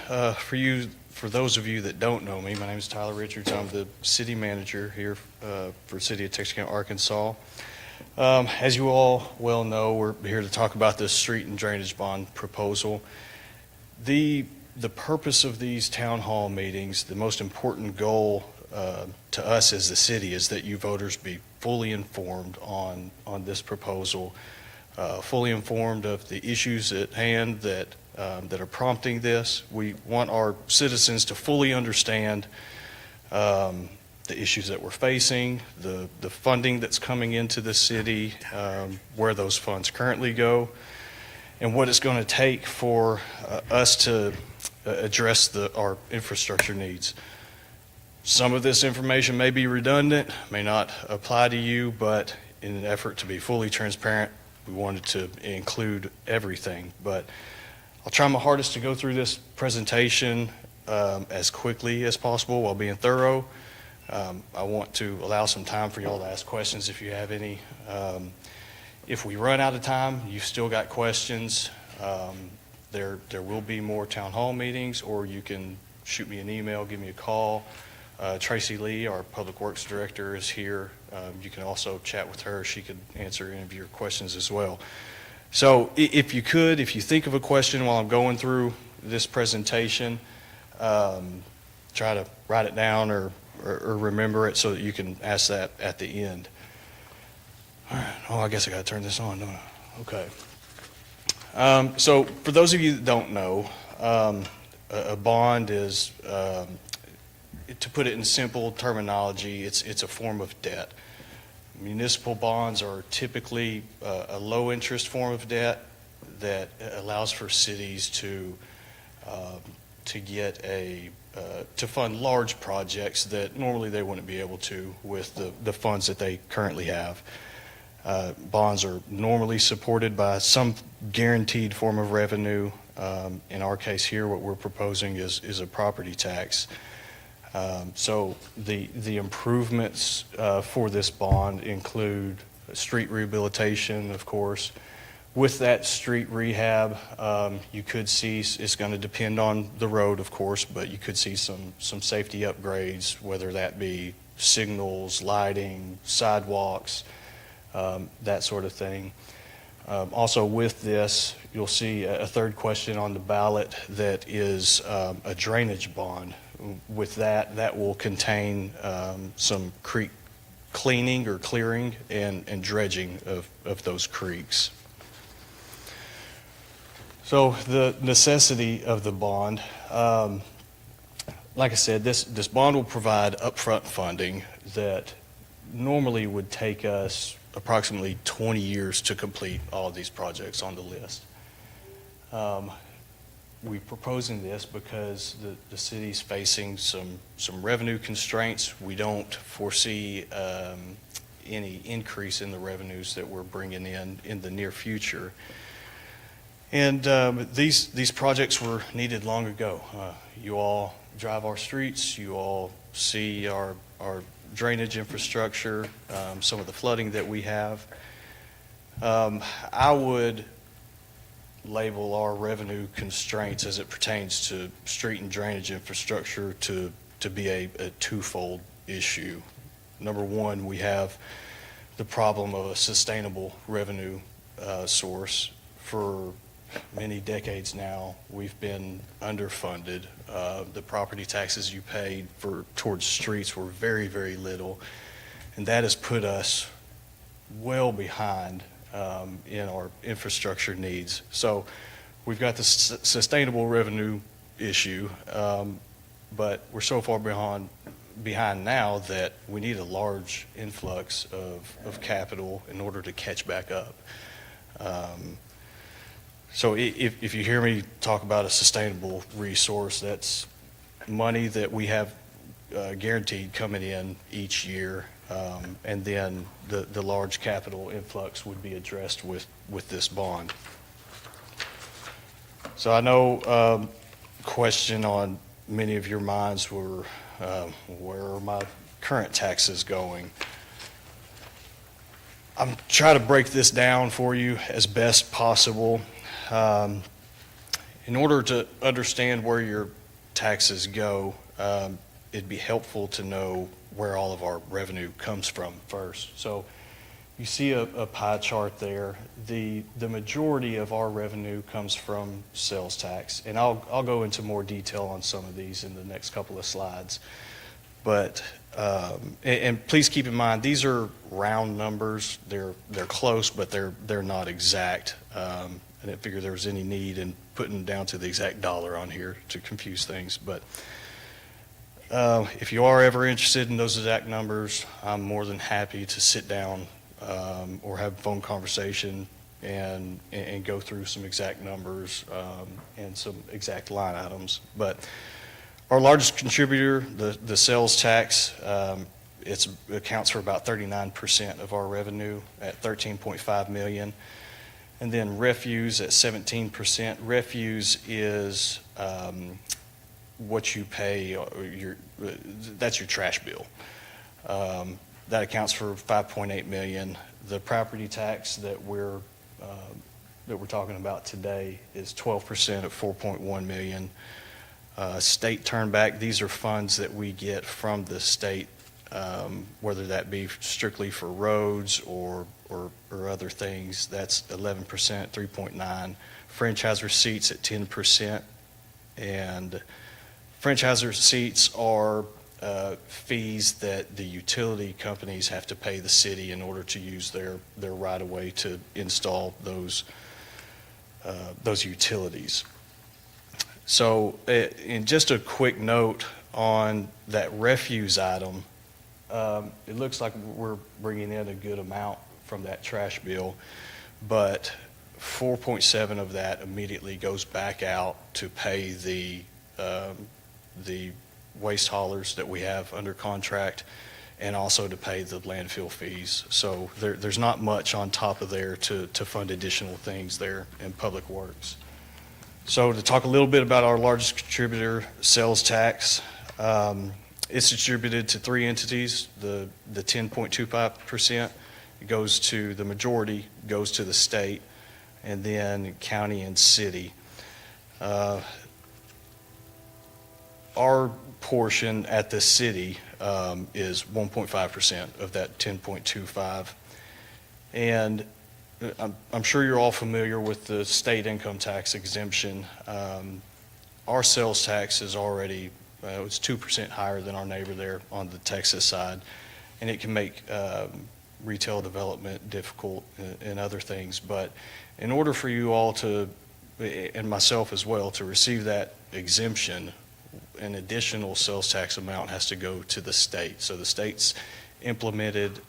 For those of you that don't know me, my name is Tyler Richards. I'm the city manager here for City of Texarkana, Arkansas. As you all well know, we're here to talk about the street and drainage bond proposal. The purpose of these town hall meetings, the most important goal to us as the city is that you voters be fully informed on this proposal, fully informed of the issues at hand that are prompting this. We want our citizens to fully understand the issues that we're facing, the funding that's coming into the city, where those funds currently go, and what it's going to take for us to address our infrastructure needs. Some of this information may be redundant, may not apply to you, but in an effort to be fully transparent, we wanted to include everything. But I'll try my hardest to go through this presentation as quickly as possible while being thorough. I want to allow some time for y'all to ask questions if you have any. If we run out of time, you've still got questions, there will be more town hall meetings, or you can shoot me an email, give me a call. Tracy Lee, our Public Works Director, is here. You can also chat with her. She could answer any of your questions as well. So if you think of a question while I'm going through this presentation, try to write it down or remember it so that you can ask that at the end. All right. Oh, I guess I got to turn this on, don't I? Okay. So for those of you that don't know, a bond is, to put it in simple terminology, it's a form of debt. Municipal bonds are typically a low interest form of debt that allows for cities to get to fund large projects that normally they wouldn't be able to with the funds that they currently have. Bonds are normally supported by some guaranteed form of revenue. In our case here, what we're proposing is a property tax. So the improvements for this bond include street rehabilitation, of course. With that street rehab, you could see, it's going to depend on the road, of course, but you could see some safety upgrades, whether that be signals, lighting, sidewalks, that sort of thing. Also with this, you'll see a third question on the ballot that is a drainage bond. With that will contain some creek cleaning or clearing and dredging of those creeks. So the necessity of the bond, like I said, this bond will provide upfront funding that normally would take us approximately 20 years to complete all of these projects on the list. We're proposing this because the city's facing some revenue constraints. We don't foresee any increase in the revenues that we're bringing in the near future. And these projects were needed long ago. You all drive our streets, you all see our drainage infrastructure, some of the flooding that we have. I would label our revenue constraints as it pertains to street and drainage infrastructure to be a twofold issue. Number one, we have the problem of a sustainable revenue source. For many decades now, we've been underfunded. The property taxes you paid towards streets were very, very little, and that has put us well behind in our infrastructure needs. So we've got the sustainable revenue issue, but we're so far behind now that we need a large influx of capital in order to catch back up. So if you hear me talk about a sustainable resource, that's money that we have guaranteed coming in each year, and then the large capital influx would be addressed with this bond. So I know question on many of your minds were, where are my current taxes going? I'm trying to break this down for you as best possible. In order to understand where your taxes go, it'd be helpful to know where all of our revenue comes from first. So you see a pie chart there. The majority of our revenue comes from sales tax, and I'll go into more detail on some of these in the next couple of slides. But and please keep in mind, these are round numbers. They're close, but they're not exact. I didn't figure there was any need in putting down to the exact dollar on here to confuse things. But if you are ever interested in those exact numbers, I'm more than happy to sit down or have a phone conversation and go through some exact numbers and some exact line items. But our largest contributor, the sales tax, it accounts for about 39% of our revenue at $13.5 million. And then refuse at 17%. Refuse is what you pay, that's your trash bill. That accounts for $5.8 million. The property tax that we're talking about today is 12% of $4.1 million. State turnback, these are funds that we get from the state, whether that be strictly for roads or other things. That's 11%, 3.9. Franchise receipts at 10%. And franchise receipts are fees that the utility companies have to pay the city in order to use their right-of-way to install those utilities. So, in just a quick note on that refuse item, it looks like we're bringing in a good amount from that trash bill, but 4.7 of that immediately goes back out to pay the waste haulers that we have under contract, and also to pay the landfill fees. So there's not much on top of there to fund additional things there in Public Works. So to talk a little bit about our largest contributor, sales tax, it's distributed to three entities. The 10.25% goes to the majority, goes to the state, and then county and city. Our portion at the city is 1.5% of that 10.25. And I'm sure you're all familiar with the state income tax exemption. Our sales tax is already, it's 2% higher than our neighbor there on the Texas side, and it can make retail development difficult and other things. But in order for you all to, and myself as well, to receive that exemption, an additional sales tax amount has to go to the state. So the state's implemented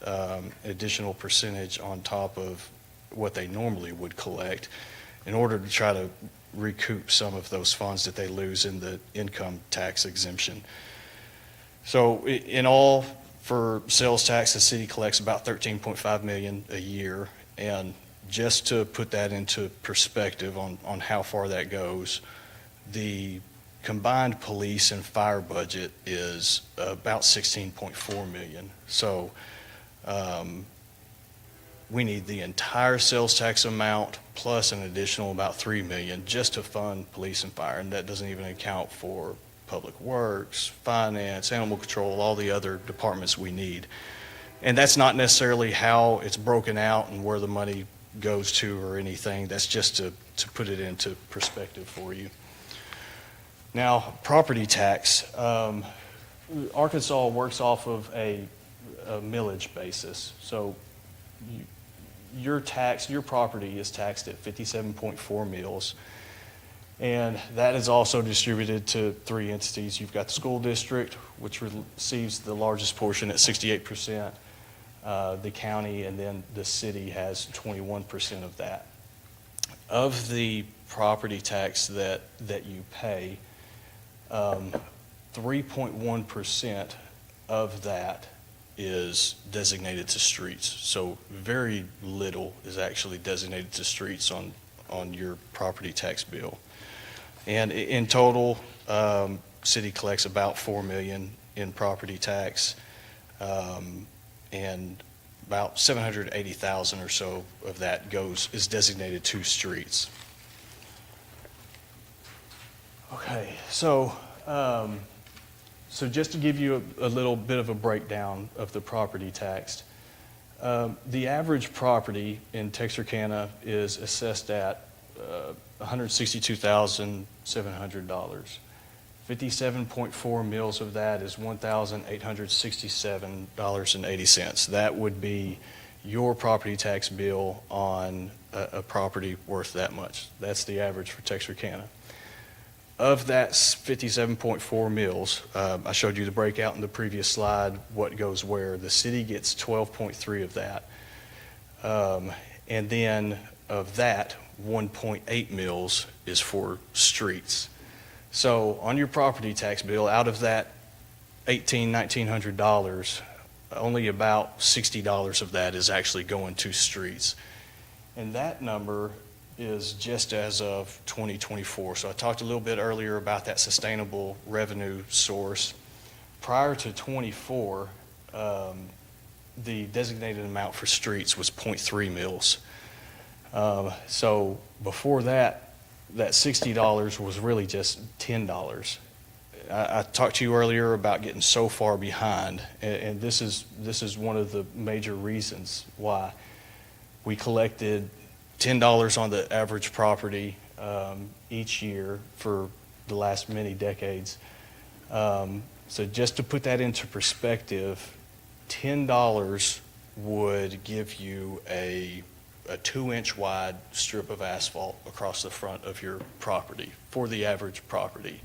additional percentage on top of what they normally would collect in order to try to recoup some of those funds that they lose in the income tax exemption. So in all, for sales tax, the city collects about $13.5 million a year. And just to put that into perspective on how far that goes, the combined police and fire budget is about $16.4 million. So we need the entire sales tax amount plus an additional about $3 million just to fund police and fire, and that doesn't even account for Public Works, Finance, Animal Control, all the other departments we need. And that's not necessarily how it's broken out and where the money goes to or anything. That's just to put it into perspective for you. Now, property tax. Arkansas works off of a millage basis. So your property is taxed at 57.4 mills. And that is also distributed to three entities. You've got the school district, which receives the largest portion at 68%, the county, and then the city has 21% of that. Of the property tax that you pay, 3.1% of that is designated to streets. So very little is actually designated to streets on your property tax bill. And in total, city collects about $4 million in property tax, and about $780,000 or so of that is designated to streets. Okay, so just to give you a little bit of a breakdown of the property tax, the average property in Texarkana is assessed at $162,700. 57.4 mills of that is $1,867.80. That would be your property tax bill on a property worth that much. That's the average for Texarkana. Of that 57.4 mills, I showed you the breakout in the previous slide, what goes where. The city gets 12.3 of that. And then of that, 1.8 mills is for streets. So on your property tax bill, out of that $1,900, only about $60 of that is actually going to streets. And that number is just as of 2024. So I talked a little bit earlier about that sustainable revenue source. Prior to 24, the designated amount for streets was 0.3 mills. So before that, that $60 was really just $10. I talked to you earlier about getting so far behind, and this is one of the major reasons why. We collected $10 on the average property each year for the last many decades. So just to put that into perspective, $10 would give you a 2-inch wide strip of asphalt across the front of your property for the average property.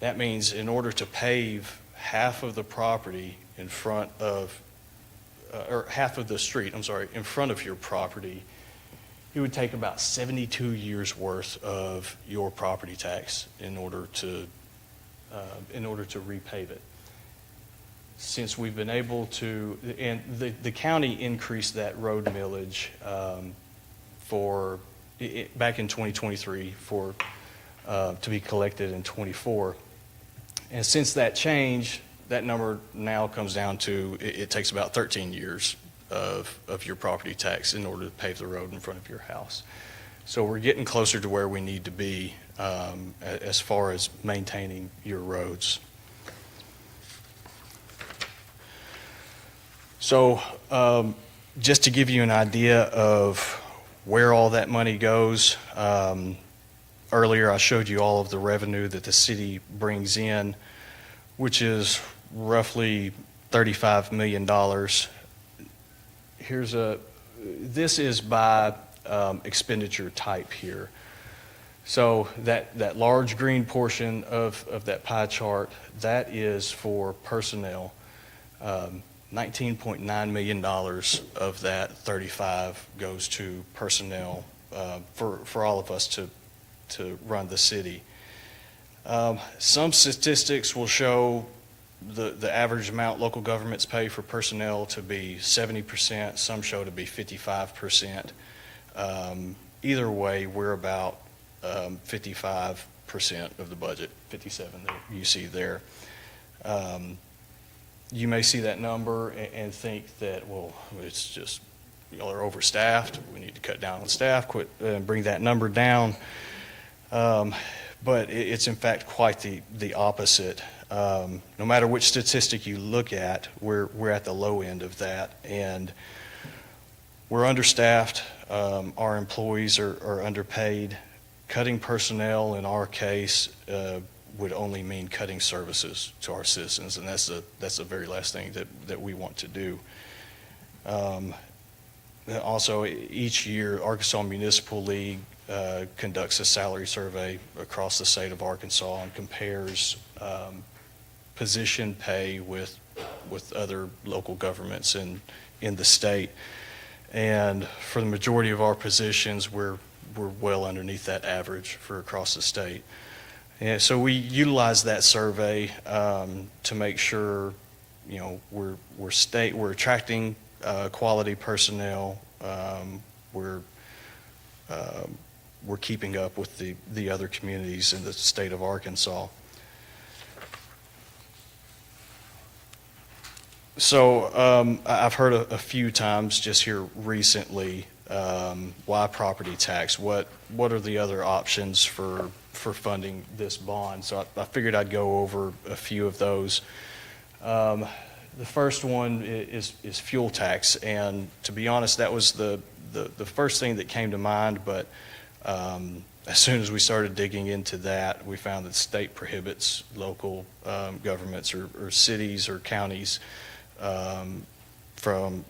That means in order to pave half of the property in front of, or half of the street, I'm sorry, in front of your property, it would take about 72 years worth of your property tax in order to repave it. Since we've been able to, and the county increased that road millage back in 2023 to be collected in 24. And since that change, that number now comes down to, it takes about 13 years of your property tax in order to pave the road in front of your house. So we're getting closer to where we need to be as far as maintaining your roads. So just to give you an idea of where all that money goes, earlier I showed you all of the revenue that the city brings in, which is roughly $35 million. This is by expenditure type here. So that large green portion of that pie chart, that is for personnel. $19.9 million of that 35 goes to personnel for all of us to run the city. Some statistics will show the average amount local governments pay for personnel to be 70%, some show to be 55%. Either way, we're about 55% of the budget, 57 that you see there. You may see that number and think that, well, it's just, y'all are overstaffed, we need to cut down on staff, quit and bring that number down. But it's in fact quite the opposite. No matter which statistic you look at, we're at the low end of that, and we're understaffed. Our employees are underpaid. Cutting personnel in our case would only mean cutting services to our citizens, and that's the very last thing that we want to do. Also, each year, Arkansas Municipal League conducts a salary survey across the state of Arkansas and compares position pay with other local governments in the state. And for the majority of our positions, we're well underneath that average for across the state. And so we utilize that survey to make sure, you know, we're attracting quality personnel. We're keeping up with the other communities in the state of Arkansas. So I've heard a few times just here recently, why property tax? What are the other options for for funding this bond. So I figured I'd go over a few of those. The first one is fuel tax, and to be honest, that was the first thing that came to mind, but as soon as we started digging into that, we found that the state prohibits local governments or cities or counties from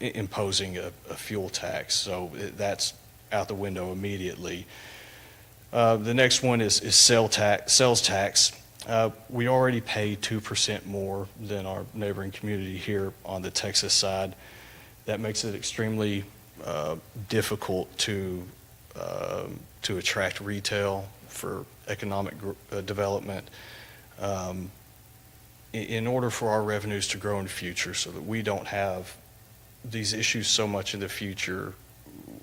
imposing a fuel tax. So that's out the window immediately. The next one is sales tax. We already pay 2% more than our neighboring community here on the Texas side. That makes it extremely difficult to attract retail for economic development. In order for our revenues to grow in the future so that we don't have these issues so much in the future,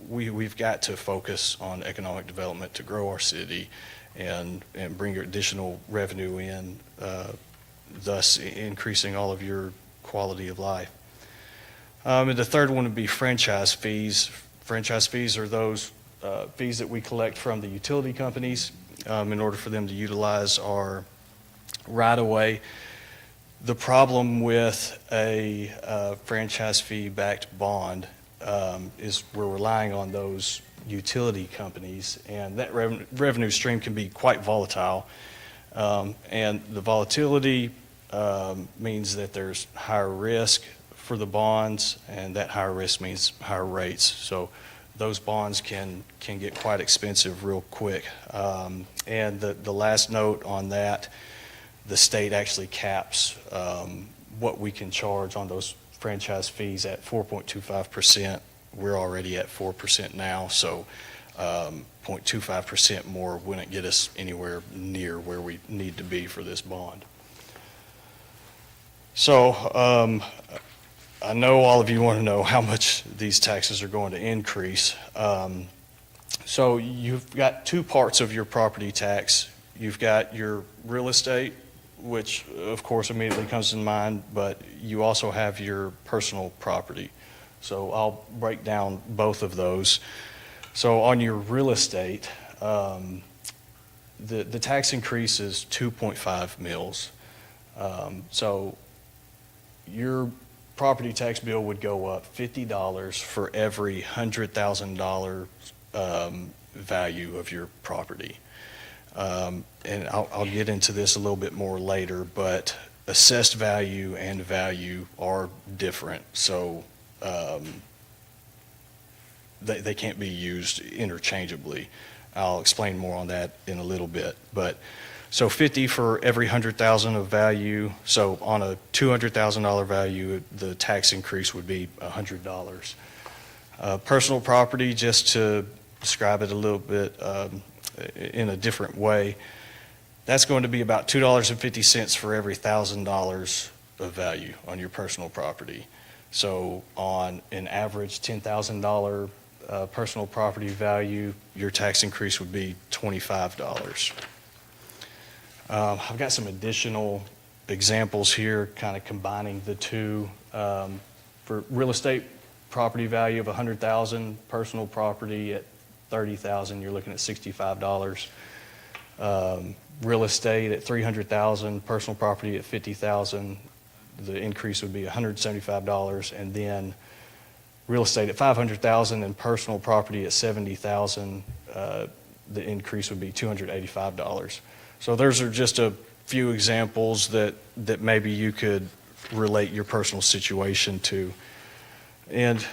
we've got to focus on economic development to grow our city and bring additional revenue in, thus increasing all of your quality of life. And the third one would be franchise fees. Franchise fees are those fees that we collect from the utility companies in order for them to utilize our right-of-way. The problem with a franchise fee-backed bond is we're relying on those utility companies, and that revenue stream can be quite volatile. And the volatility means that there's higher risk for the bonds, and that higher risk means higher rates. So those bonds can get quite expensive real quick. And the last note on that, the state actually caps what we can charge on those franchise fees at 4.25%. We're already at 4% now, so 0.25% more wouldn't get us anywhere near where we need to be for this bond. So I know all of you want to know how much these taxes are going to increase. So you've got two parts of your property tax. You've got your real estate, which of course immediately comes to mind, but you also have your personal property. So I'll break down both of those. So on your real estate, the tax increase is 2.5 mils. So your property tax bill would go up $50 for every $100,000 value of your property. And I'll get into this a little bit more later, but assessed value and value are different. So they can't be used interchangeably. I'll explain more on that in a little bit. But so 50 for every 100,000 of value. So on a $200,000 value, the tax increase would be $100. Personal property, just to describe it a little bit in a different way, that's going to be about $2.50 for every $1,000 of value on your personal property. So on an average $10,000 personal property value, your tax increase would be $25. I've got some additional examples here, kind of combining the two. For real estate property value of $100,000, personal property at $30,000, you're looking at $65. Real estate at $300,000, personal property at $50,000, the increase would be $175, and then real estate at $500,000 and personal property at $70,000, the increase would be $285. So those are just a few examples that maybe you could relate your personal situation to. And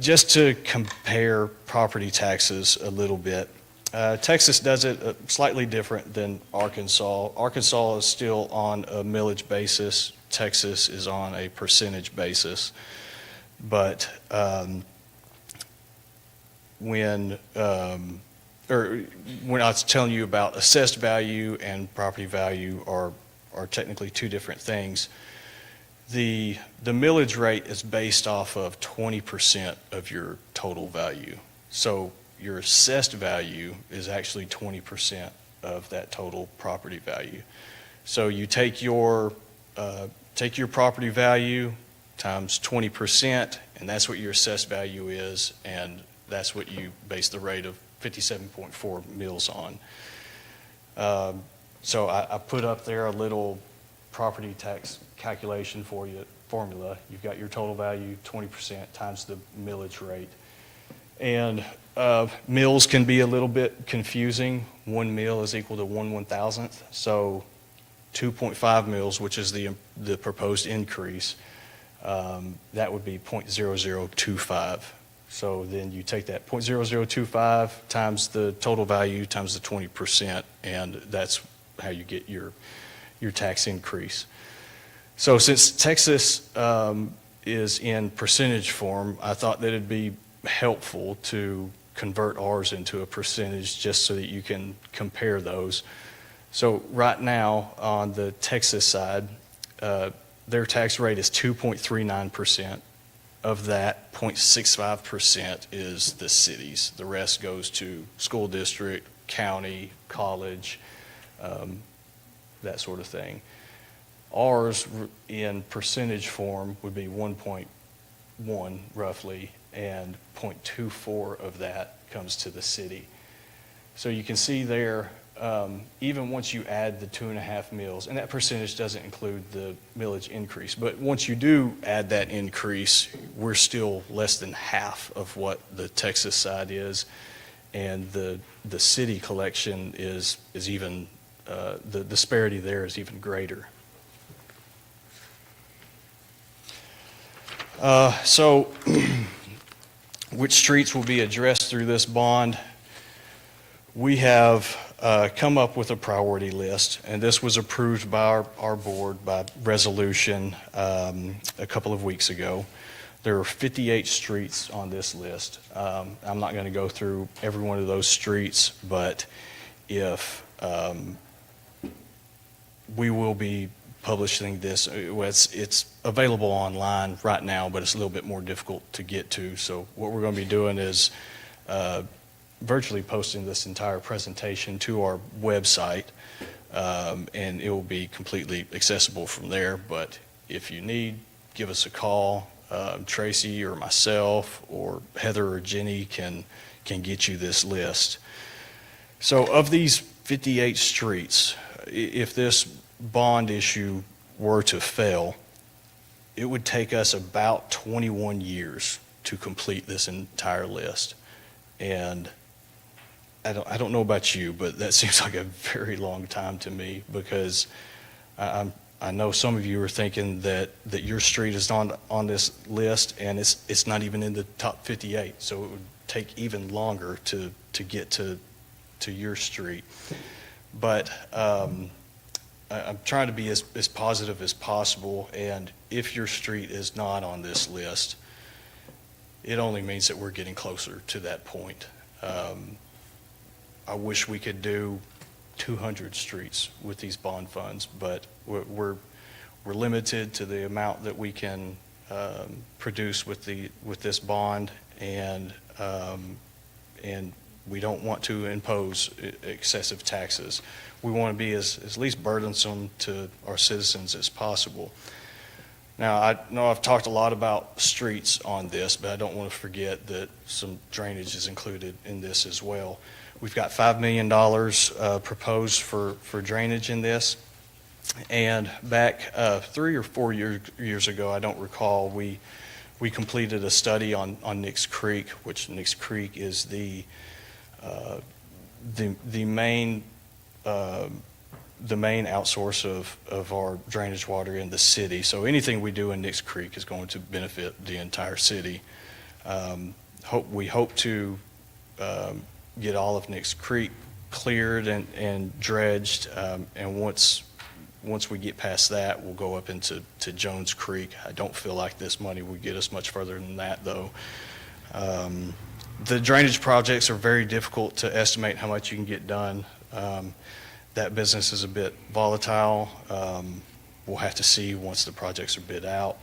just to compare property taxes a little bit, Texas does it slightly different than Arkansas. Arkansas is still on a millage basis. Texas is on a percentage basis. But when I was telling you about assessed value and property value are technically two different things. The millage rate is based off of 20% of your total value. So your assessed value is actually 20% of that total property value. So you take your property value times 20%, and that's what your assessed value is, and that's what you base the rate of 57.4 mils on. So I put up there a little property tax calculation for you, formula. You've got your total value, 20% times the millage rate. And mills can be a little bit confusing. 1 mill is equal to 1/1000th. So 2.5 mills, which is the proposed increase, that would be 0.0025. So then you take that 0.0025 times the total value times the 20%, and that's how you get your tax increase. So since Texas is in percentage form, I thought that it'd be helpful to convert ours into a percentage just so that you can compare those. So right now on the Texas side, their tax rate is 2.39%. Of that, 0.65% is the cities. The rest goes to school district, county, college, that sort of thing. Ours in percentage form would be 1.1 roughly, and 0.24 of that comes to the city. So you can see there, even once you add the 2.5 mills, and that percentage doesn't include the millage increase, but once you do add that increase, we're still less than half of what the Texas side is, and the city collection is even, the disparity there is even greater. So which streets will be addressed through this bond? We have come up with a priority list, and this was approved by our board by resolution a couple of weeks ago. There are 58 streets on this list. I'm not going to go through every one of those streets, but if we will be publishing this, it's available online right now, but it's a little bit more difficult to get to. So what we're going to be doing is virtually posting this entire presentation to our website, and it will be completely accessible from there. But if you need, give us a call. Tracy or myself or Heather or Jenny can get you this list. So of these 58 streets, if this bond issue were to fail, it would take us about 21 years to complete this entire list. And I don't know about you, but that seems like a very long time to me, because I know some of you are thinking that your street is on this list, and it's not even in the top 58, so it would take even longer to get to your street. But I'm trying to be as positive as possible, and if your street is not on this list, it only means that we're getting closer to that point. I wish we could do 200 streets with these bond funds, but we're limited to the amount that we can produce with this bond, and we don't want to impose excessive taxes. We want to be as least burdensome to our citizens as possible. Now, I know I've talked a lot about streets on this, but I don't want to forget that some drainage is included in this as well. We've got $5 million proposed for drainage in this. And back 3 or 4 years ago, I don't recall, we completed a study on Nix Creek, which Nix Creek is the main outsource of our drainage water in the city. So anything we do in Nix Creek is going to benefit the entire city. We hope to get all of Nix Creek cleared and dredged, and once we get past that, we'll go up into Jones Creek. I don't feel like this money would get us much further than that, though. The drainage projects are very difficult to estimate how much you can get done. That business is a bit volatile. We'll have to see once the projects are bid out,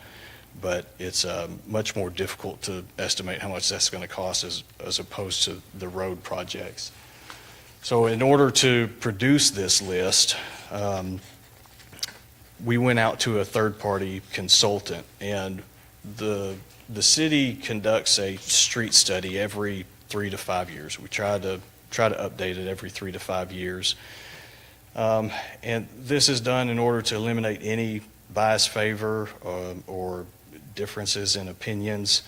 but it's much more difficult to estimate how much that's going to cost as opposed to the road projects. So in order to produce this list, we went out to a third-party consultant, and the city conducts a street study every 3 to 5 years. We try to update it every 3 to 5 years. And this is done in order to eliminate any bias, favor, or differences in opinions.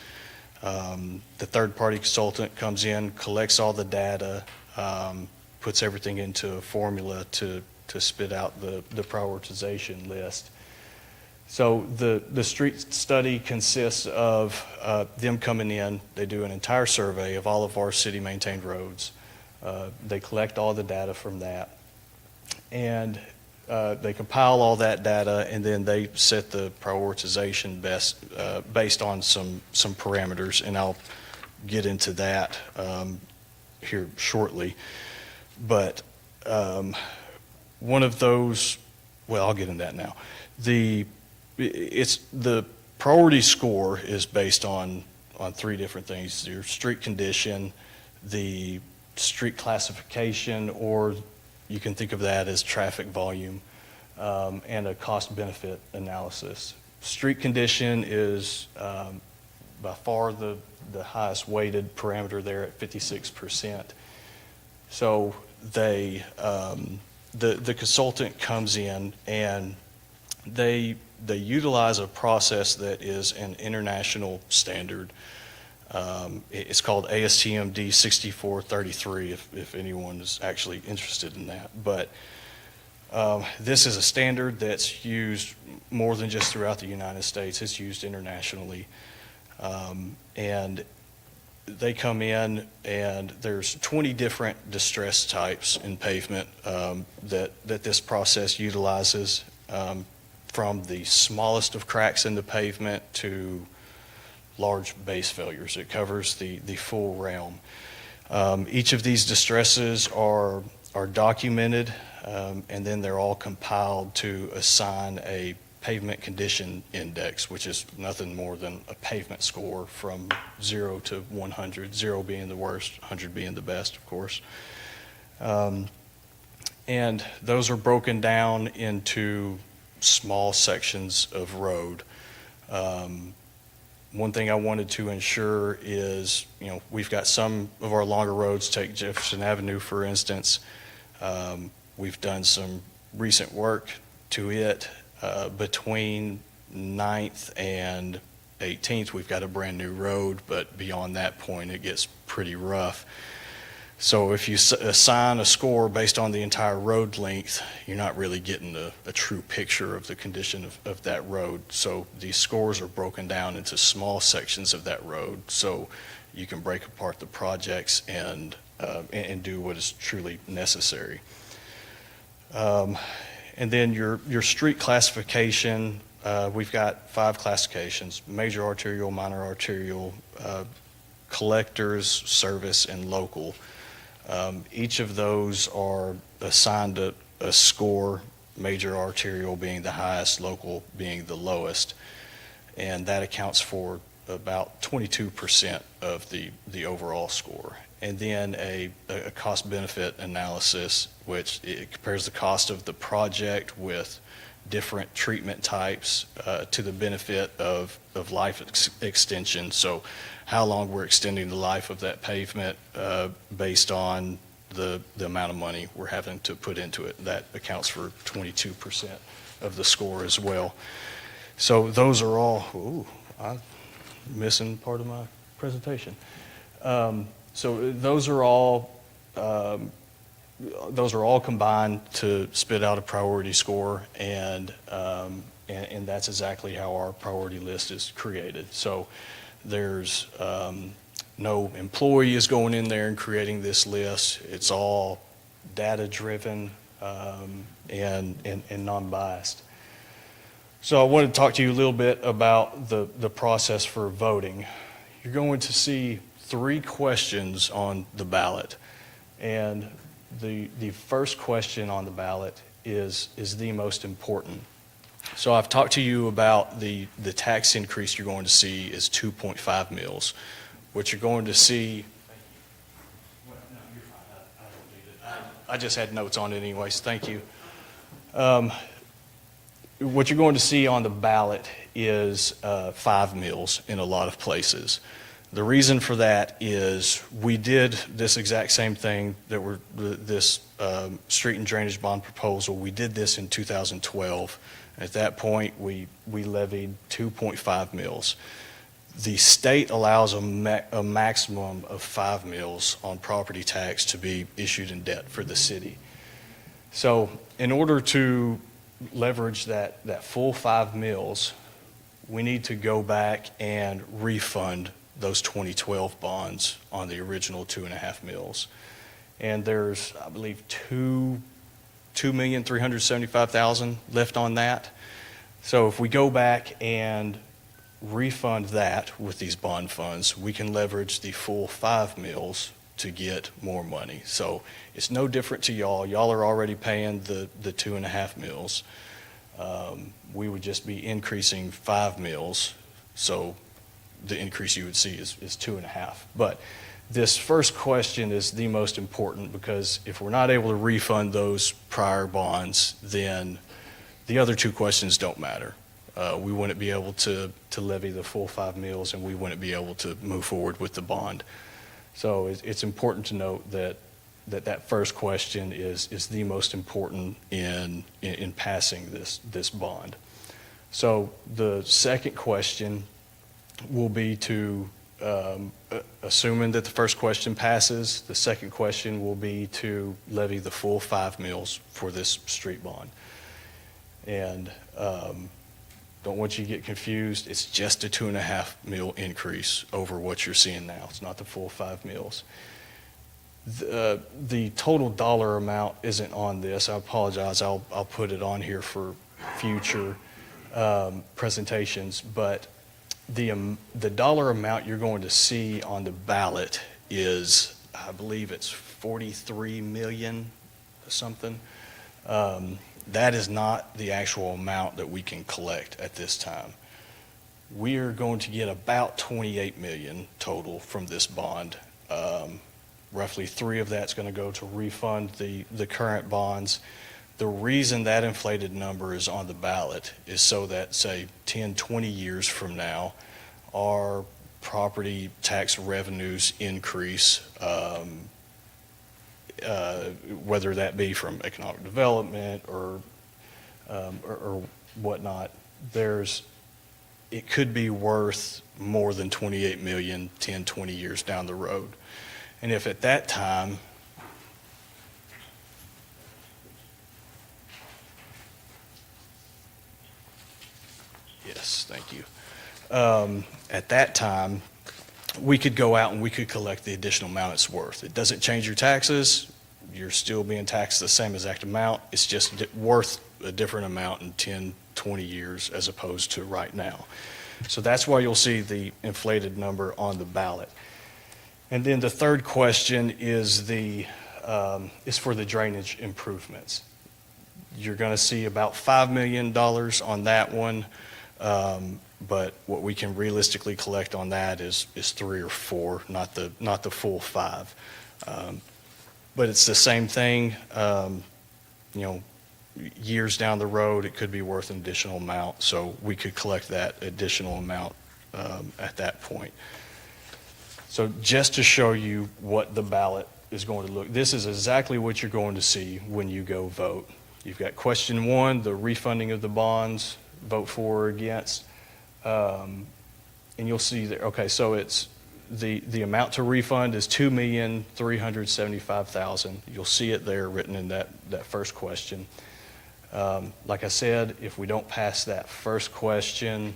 The third-party consultant comes in, collects all the data, puts everything into a formula to spit out the prioritization list. So the street study consists of them coming in. They do an entire survey of all of our city-maintained roads. They collect all the data from that, and they compile all that data, and then they set the prioritization based on some parameters, and I'll get into that here shortly. But one of those, well, I'll get into that now. The priority score is based on three different things: your street condition, the street classification, or you can think of that as traffic volume, and a cost-benefit analysis. Street condition is by far the highest weighted parameter there at 56%. So the consultant comes in and they utilize a process that is an international standard. It's called ASTM D6433 if anyone is actually interested in that. But this is a standard that's used more than just throughout the United States. It's used internationally. And they come in, and there's 20 different distress types in pavement that this process utilizes, from the smallest of cracks in the pavement to large base failures. It covers the full realm. Each of these distresses are documented, and then they're all compiled to assign a pavement condition index, which is nothing more than a pavement score from 0 to 100, 0 being the worst, 100 being the best, of course. And those are broken down into small sections of road. One thing I wanted to ensure is, we've got some of our longer roads. Take Jefferson Avenue, for instance. We've done some recent work to it. Between 9th and 18th, we've got a brand new road, but beyond that point, it gets pretty rough. So if you assign a score based on the entire road length, you're not really getting a true picture of the condition of that road. So these scores are broken down into small sections of that road, so you can break apart the projects and do what is truly necessary. And then your street classification, we've got 5 classifications: major arterial, minor arterial, collectors, service, and local. Each of those are assigned a score, major arterial being the highest, local being the lowest, and that accounts for about 22% of the overall score. And then a cost-benefit analysis, which it compares the cost of the project with different treatment types to the benefit of life extension. So how long we're extending the life of that pavement based on the amount of money we're having to put into it. That accounts for 22% of the score as well. So those are all, I'm missing part of my presentation. So those are all combined to spit out a priority score, and that's exactly how our priority list is created. So there's no employee is going in there and creating this list. It's all data driven and non-biased. So I wanted to talk to you a little bit about the process for voting. You're going to see 3 questions on the ballot, and the first question on the ballot is the most important. So I've talked to you about the tax increase you're going to see is 2.5 mils. What you're going to see, well, no, you're fine. I don't need it. I just had notes on it anyways. Thank you. What you're going to see on the ballot is 5 mils in a lot of places. The reason for that is we did this exact same thing this street and drainage bond proposal. We did this in 2012. At that point, we levied 2.5 mills. The state allows a maximum of 5 mills on property tax to be issued in debt for the city. So in order to leverage that full 5 mills, we need to go back and refund those 2012 bonds on the original 2.5 mills. And there's, I believe, 2,375,000 left on that. So if we go back and refund that with these bond funds, we can leverage the full 5 mills to get more money. So it's no different to y'all. Y'all are already paying the 2.5 mills. We would just be increasing 5 mills. So the increase you would see is 2.5. But this first question is the most important, because if we're not able to refund those prior bonds, then the other 2 questions don't matter. We wouldn't be able to levy the full 5 mills, and we wouldn't be able to move forward with the bond. So it's important to note that first question is the most important in passing this bond. So the second question will be to, assuming that the first question passes, the second question will be to levy the full 5 mills for this street bond. And don't want you to get confused. It's just a 2.5 mil increase over what you're seeing now. It's not the full 5 mills. The total dollar amount isn't on this. I apologize. I'll put it on here for future presentations. But the dollar amount you're going to see on the ballot is, I believe it's 43 million something. That is not the actual amount that we can collect at this time. We are going to get about 28 million total from this bond. Roughly 3 of that's going to go to refund the current bonds. The reason that inflated number is on the ballot is so that, say, 10, 20 years from now, our property tax revenues increase, whether that be from economic development or whatnot. It could be worth more than 28 million 10, 20 years down the road. And if at that time, yes, thank you. At that time, we could go out and we could collect the additional amount it's worth. It doesn't change your taxes. You're still being taxed the same exact amount. It's just worth a different amount in 10, 20 years as opposed to right now. So that's why you'll see the inflated number on the ballot. And then the third question is for the drainage improvements. You're going to see about $5 million on that one. But what we can realistically collect on that is 3 or 4, not the full 5. But it's the same thing. Years down the road, it could be worth an additional amount, so we could collect that additional amount at that point. So just to show you what the ballot is going to look, this is exactly what you're going to see when you go vote. You've got question 1, the refunding of the bonds, vote for or against. And you'll see there, okay, so it's the amount to refund is $2,375,000. You'll see it there written in that first question. Like I said, if we don't pass that first question,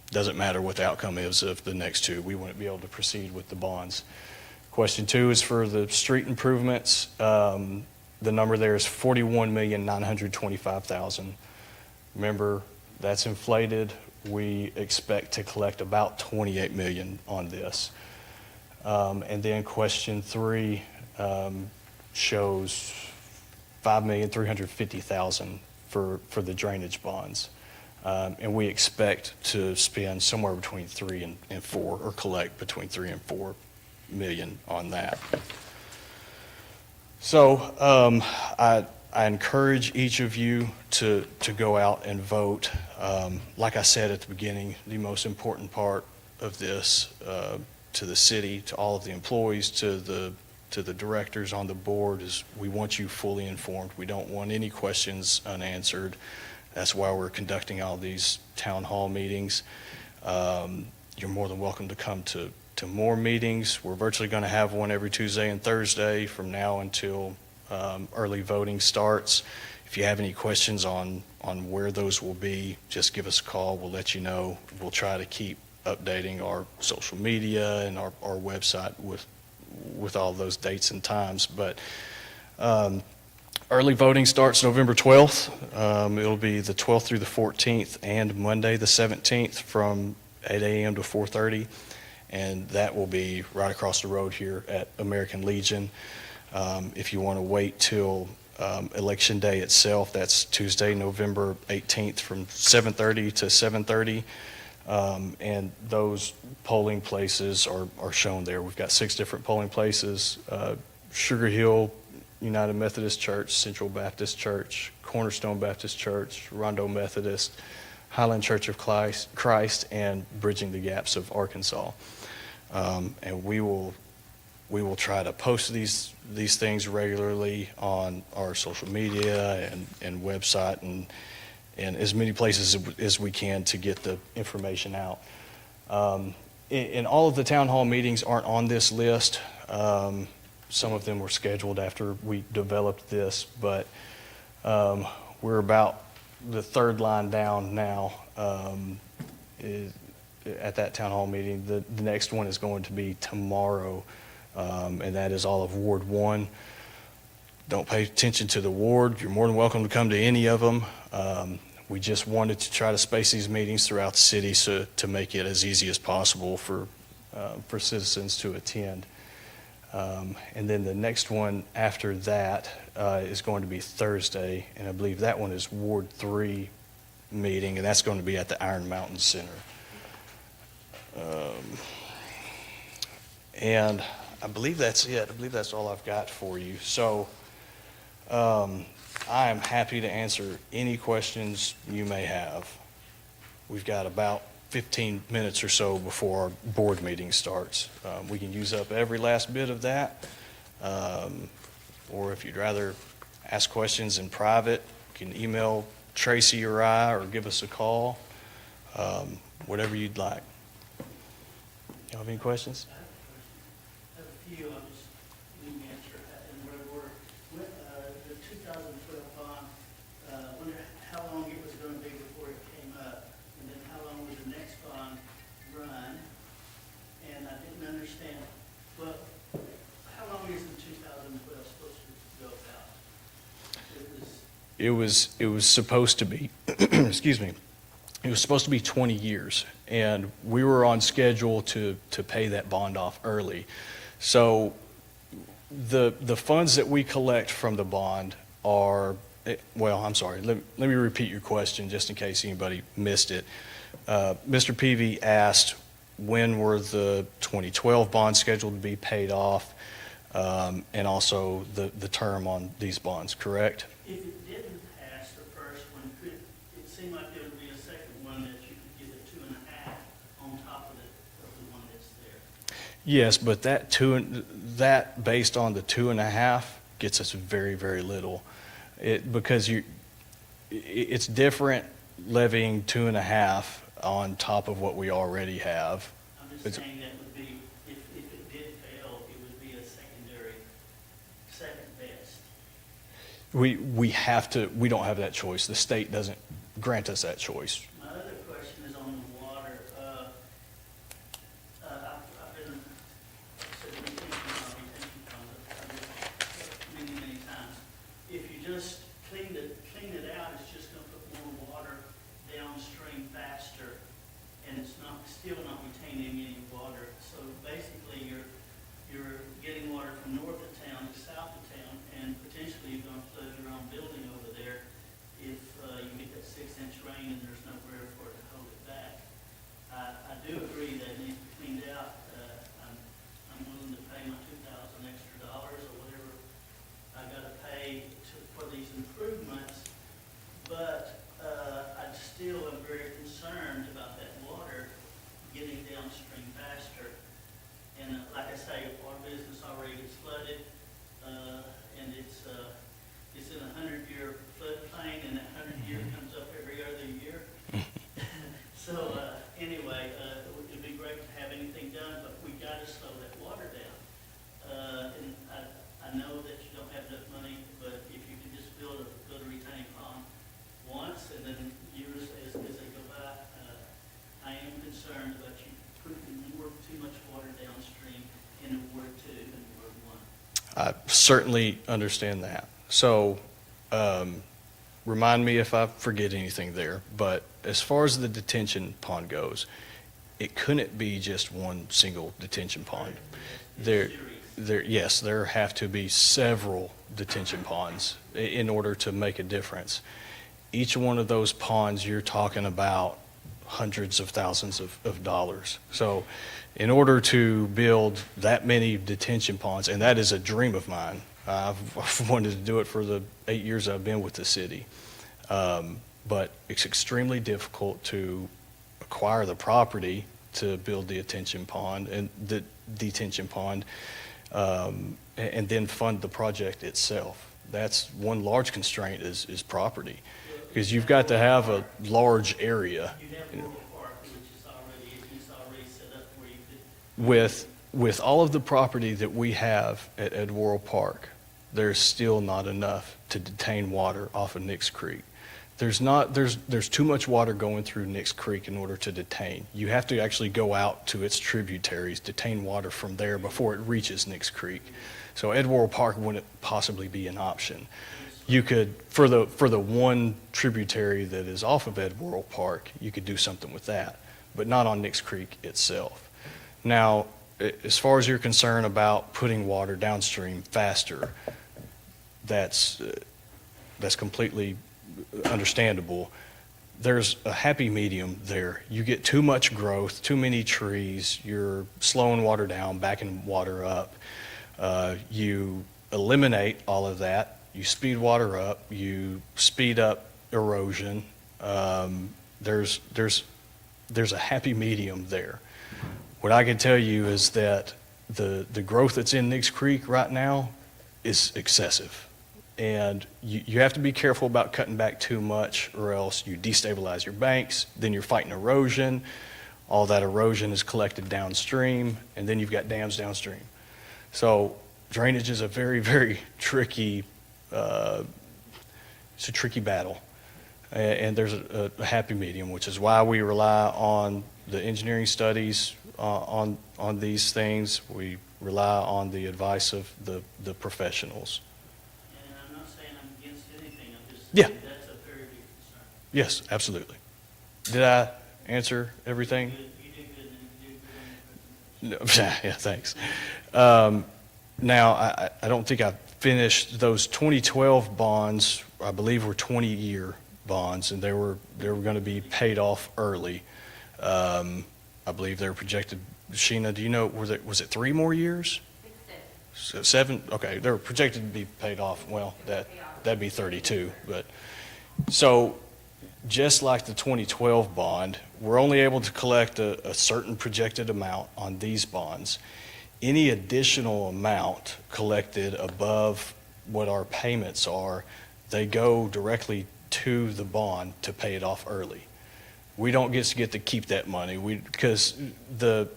doesn't matter what the outcome is of the next 2. We wouldn't be able to proceed with the bonds. Question 2 is for the street improvements. The number there is $41,925,000. Remember, that's inflated. We expect to collect about 28 million on this. And then question 3 shows $5,350,000 for the drainage bonds. And we expect to spend somewhere between 3 and 4, or collect between 3 and 4 million on that. So I encourage each of you to go out and vote. Like I said at the beginning, the most important part of this, to the city, to all of the employees, to the directors on the board is we want you fully informed. We don't want any questions unanswered. That's why we're conducting all these town hall meetings. You're more than welcome to come to more meetings. We're virtually going to have one every Tuesday and Thursday from now until early voting starts. If you have any questions on where those will be, just give us a call. We'll let you know. We'll try to keep updating our social media and our website with all those dates and times. But early voting starts November 12th. It'll be the 12th through the 14th and Monday the 17th from 8 a.m. to 4:30. And that will be right across the road here at American Legion. If you want to wait till Election Day itself, that's Tuesday, November 18th from 7:30 to 7:30. And those polling places are shown there. We've got 6 different polling places: Sugar Hill United Methodist Church, Central Baptist Church, Cornerstone Baptist Church, Rondo Methodist, Highland Church of Christ, and Bridging the Gaps of Arkansas. And we will try to post these things regularly on our social media and website and as many places as we can to get the information out. And all of the town hall meetings aren't on this list. Some of them were scheduled after we developed this, but we're about the third line down now at that town hall meeting. The next one is going to be tomorrow, and that is all of Ward 1. Don't pay attention to the ward. You're more than welcome to come to any of them. We just wanted to try to space these meetings throughout the city to make it as easy as possible for citizens to attend. And then the next one after that is going to be Thursday, and I believe that one is Ward 3 meeting, and that's going to be at the Iron Mountain Center. And I believe that's it. I believe that's all I've got for you. So I am happy to answer any questions you may have. We've got about 15 minutes or so before our board meeting starts. We can use up every last bit of that. Or if you'd rather ask questions in private, you can email Tracy or I, or give us a call. Whatever you'd like. You have any questions? I have a few. I'll just need an answer in whatever order. The 2012 bond, wonder how long it was going to be before it came up, and then how long would the next bond run? And I didn't understand, well, how long is the 2012 supposed to go out? It was supposed to be, excuse me, it was supposed to be 20 years, and we were on schedule to pay that bond off early. So the funds that we collect from the bond are, well, I'm sorry, let me repeat your question just in case anybody missed it. Mr. Peavy asked when were the 2012 bonds scheduled to be paid off, and also the term on these bonds, correct? If it didn't pass the first one, it seemed like there would be a second one that you could give a 2.5 on top of the one that's there. Yes, but that based on the 2.5 gets us very, very little. Because it's different levying 2.5 on top of what we already have. I'm just saying that would be, if it did fail, it would be a secondary, second best. We don't have that choice. The state doesn't grant us that choice. My other question is on the water. I've been, many, many times. If you just clean it out, it's just gonna put more water downstream faster, and it's still not retaining any water. So basically, you're getting water from north of town to south of town, and potentially you're gonna flood your own building over there if you get that 6-inch rain and there's nowhere I certainly understand that. So, remind me if I forget anything there, but as far as the detention pond goes, it couldn't be just one single detention pond. Yes, there have to be several detention ponds in order to make a difference. Each one of those ponds, you're talking about hundreds of thousands of dollars. So in order to build that many detention ponds, and that is a dream of mine, I've wanted to do it for the 8 years I've been with the city. But it's extremely difficult to acquire the property to build the detention pond and then fund the project itself. That's one large constraint is property, because you've got to have a large area. You have World Park, which is already set up where you could. With all of the property that we have at Edwarl Park, there's still not enough to detain water off of Nix Creek. There's too much water going through Nix Creek in order to detain. You have to actually go out to its tributaries, detain water from there before it reaches Nix Creek. So Edwarl Park wouldn't possibly be an option. You could, for the one tributary that is off of Edwarl Park, you could do something with that, but not on Nix Creek itself. Now, as far as you're concerned about putting water downstream faster, that's completely understandable. There's a happy medium there. You get too much growth, too many trees, you're slowing water down, backing water up. You eliminate all of that. You speed water up. You speed up erosion. There's a happy medium there. What I can tell you is that the growth that's in Nix Creek right now is excessive. And you have to be careful about cutting back too much, or else you destabilize your banks. Then you're fighting erosion. All that erosion is collected downstream, and then you've got dams downstream. So drainage is a very, very tricky, it's a tricky battle. And there's a happy medium, which is why we rely on the engineering studies on these things. We rely on the advice of the professionals. And I'm not saying I'm against anything, I'm just Yeah. saying that's a very big concern. Yes, absolutely. Did I answer everything? You did good, and you did good on your presentation. No, yeah, thanks. Now, I don't think I finished those 2012 bonds. I believe were 20-year bonds, and they were going to be paid off early. I believe they were projected. Sheena, do you know, was it 3 more years? So 7. Okay, they were projected to be paid off. Well, that'd be 32. But so, just like the 2012 bond, we're only able to collect a certain projected amount on these bonds. Any additional amount collected above what our payments are, they go directly to the bond to pay it off early. We don't get to keep that money because the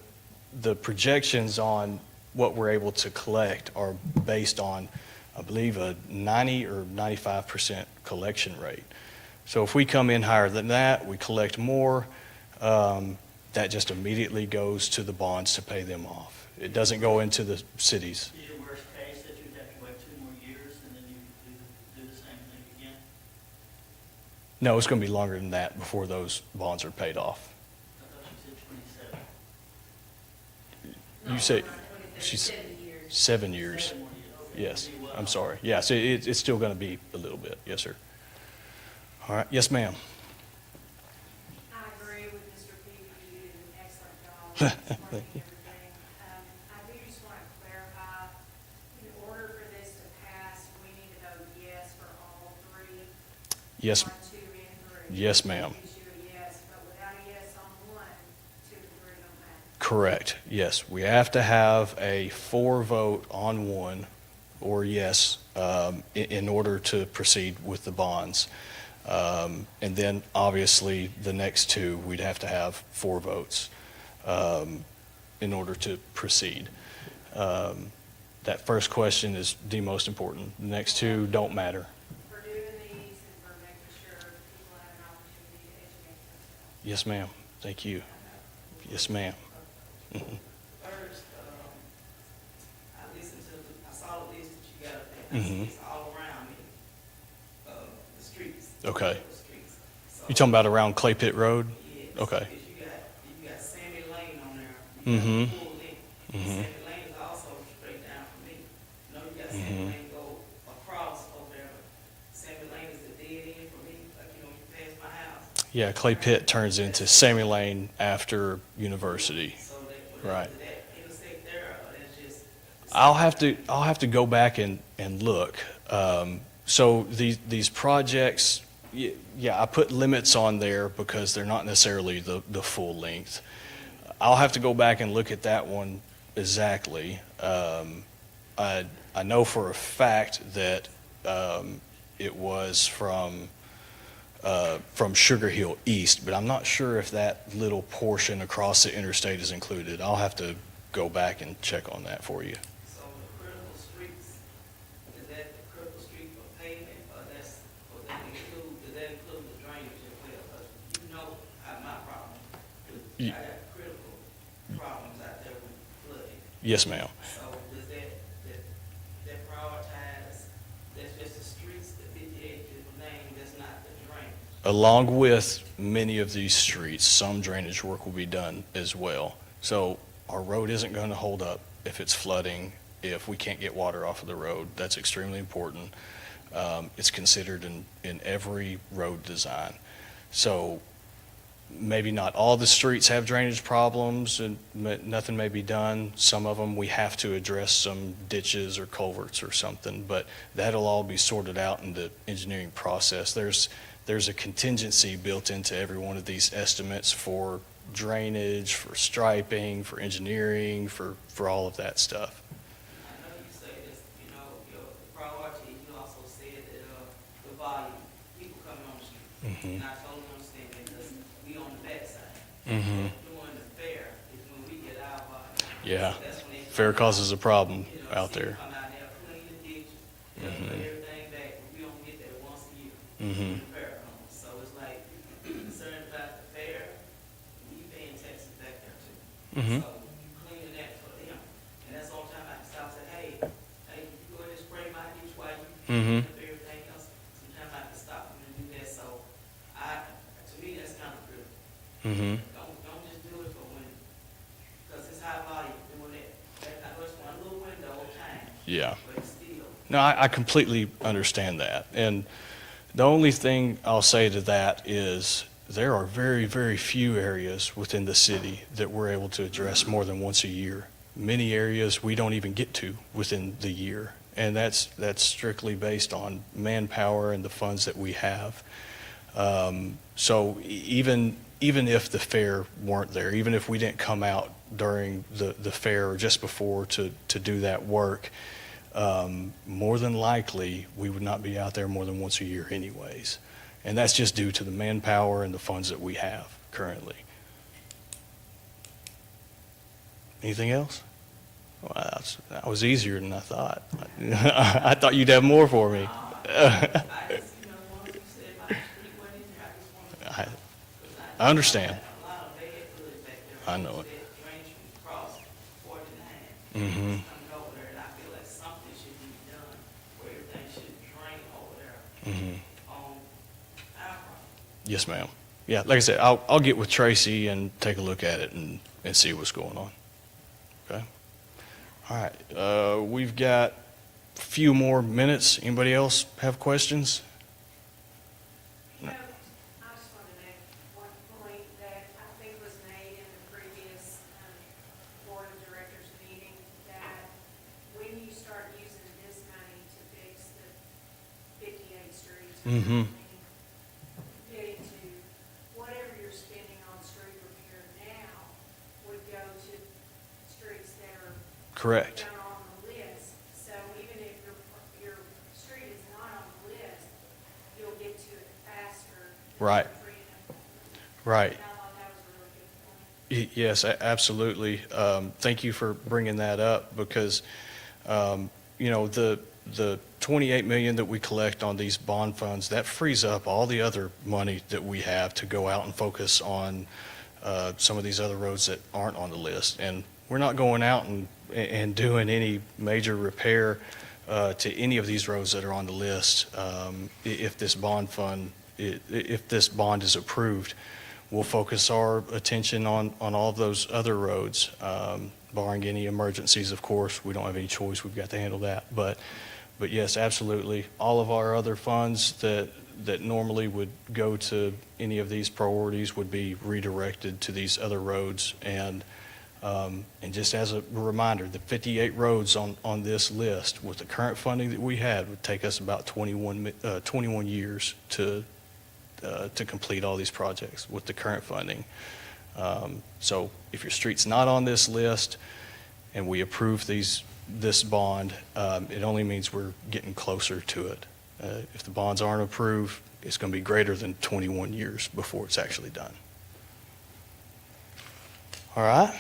projections on what we're able to collect are based on, I believe, a 90 or 95% collection rate. So if we come in higher than that, we collect more, that just immediately goes to the bonds to pay them off. It doesn't go into the cities. Is your worst case that you'd have to wait 2 more years and then you could do the same thing again? No, it's going to be longer than that before those bonds are paid off. I thought you said 27. You say she's 7 years. 7 more years. Okay. Yes, It'd be well I'm off. sorry. Yes, it's still going to be a little bit. Yes, sir. All right. Yes, ma'am. I agree with Mr. Peavy, you did an excellent job explaining everything. I do just want to clarify, in order for this to pass, we need to vote yes for all 3. Yes. 1, 2, and 3. Yes, ma'am. Gives you a yes, but without a yes on 1, 2 and 3 don't matter. Correct. Yes, we have to have a 4 vote on 1 or yes in order to proceed with the bonds. And then obviously the next 2, we'd have to have 4 votes in order to proceed. That first question is the most important. The next 2 don't matter. For doing these and for making sure people have an opportunity to educate themselves. Yes, ma'am. Thank you. Yes, ma'am. Mhm. First, I saw the list Mhm. It's all around me, the streets. Okay. The streets. So, You talking about around Clay Pit Road? yes, Okay. because you got Sammy Lane on there. Mhm. You got full length. Mhm. Sammy Lane is also straight down from me. You know, you got Mhm. Sammy Lane go across over there, but Sammy Lane is the dead end for me, like, you know, you pass my house. Yeah, Clay Pit turns into Sammy Lane after University. So that, Right. does that intersect there, or that's just? I'll have to go back and look. So these projects, yeah, I put limits on there because they're not necessarily the full length. I'll have to go back and look at that one exactly. I know for a fact that it was from Sugar Hill East, but I'm not sure if that little portion across the interstate is included. I'll have to go back and check on that for you. So the critical streets, is that the critical street for pavement, or does that include the drainage as well? 'Cause you know how my problem, I Ye- got critical problems out there with flooding. Yes, ma'am. So does that prioritize, that's just the streets, the 58 name, that's not the drainage? Along with many of these streets, some drainage work will be done as well. So our road isn't going to hold up if it's flooding, if we can't get water off of the road. That's extremely important. It's considered in every road design. So maybe not all the streets have drainage problems and nothing may be done. Some of them, we have to address some ditches or culverts or something, but that'll all be sorted out in the engineering process. There's a contingency built into every one of these estimates for drainage, for striping, for engineering, for all of that stuff. I know you say this, you know, your priority, you also said that, the volume, people coming on the street. Mhm. And I totally understand that, because we on the backside. Mhm. During the fair is when we get our volume. Yeah. So that's when they Fair come out, causes a problem you know, out see there. Come out there, clean the ditch, put Mhm. everything back, but we only get that once a year. Mhm. When the fair comes. So it's like, concerned about the fair, we paying taxes back there too. Mhm. So you cleaning that for them. And that's all the time I can stop and say, hey, you go ahead and spray my ditch while you Mhm. clean up everything else. Sometimes I can stop them and do that. So to me, that's kind of good. Mhm. Don't just do it for when, because it's high volume doing it. I know it's one little window of time, Yeah. but still. No, I completely understand that. And the only thing I'll say to that is there are very, very few areas within the city that we're able to address more than once a year. Many areas we don't even get to within the year. And that's strictly based on manpower and the funds that we have. So even if the fair weren't there, even if we didn't come out during the fair or just before to do that work, more than likely, we would not be out there more than once a year anyways. And that's just due to the manpower and the funds that we have currently. Anything else? Well, that was easier than I thought. I thought you'd have more for me. I just, you know, once you said my street went in there, I just wanted to. I- 'cause I understand. A lot of bad blood back there. I know it. That drainage from across 49. Mhm. Coming over there, and I feel like something should be done where everything should drain over there Mhm. on our property. Yes, ma'am. Yeah, like I said, I'll get with Tracy and take a look at it and see what's going on. Okay? All right, we've got a few more minutes. Anybody else have questions? You know, I just wanted to make one point that I think was made in the previous Board of Directors meeting, that when you start using this money to fix the 58 streets, Mhm. getting to whatever you're spending on street repair now would go to streets that are Correct. down on the list. So even if your street is not on the list, you'll get to it faster. than Right. freeing up. Right. And I thought that was a really good point. Yes, absolutely. Thank you for bringing that up because, the 28 million that we collect on these bond funds, that frees up all the other money that we have to go out and focus on some of these other roads that aren't on the list. And we're not going out and doing any major repair to any of these roads that are on the list. If this bond fund, if this bond is approved, we'll focus our attention on all of those other roads, barring any emergencies, of course. We don't have any choice. We've got to handle that. But yes, absolutely. All of our other funds that normally would go to any of these priorities would be redirected to these other roads. And just as a reminder, the 58 roads on this list with the current funding that we had would take us about 21 years to complete all these projects with the current funding. So if your street's not on this list and we approve this bond, it only means we're getting closer to it. If the bonds aren't approved, it's going to be greater than 21 years before it's actually done. All right.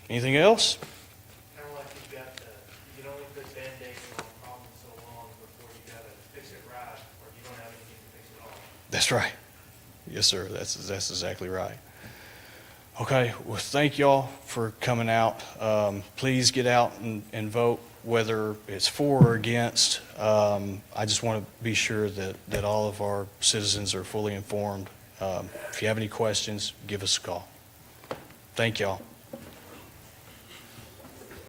Anything else? Kind of like you've got to, you can only put Band-Aids on a problem so long before you got to fix it right, or you don't have anything to fix it all. That's right. Yes, sir. That's exactly right. Okay. Well, thank y'all for coming out. Please get out and vote, whether it's for or against. I just want to be sure that all of our citizens are fully informed. If you have any questions, give us a call. Thank y'all.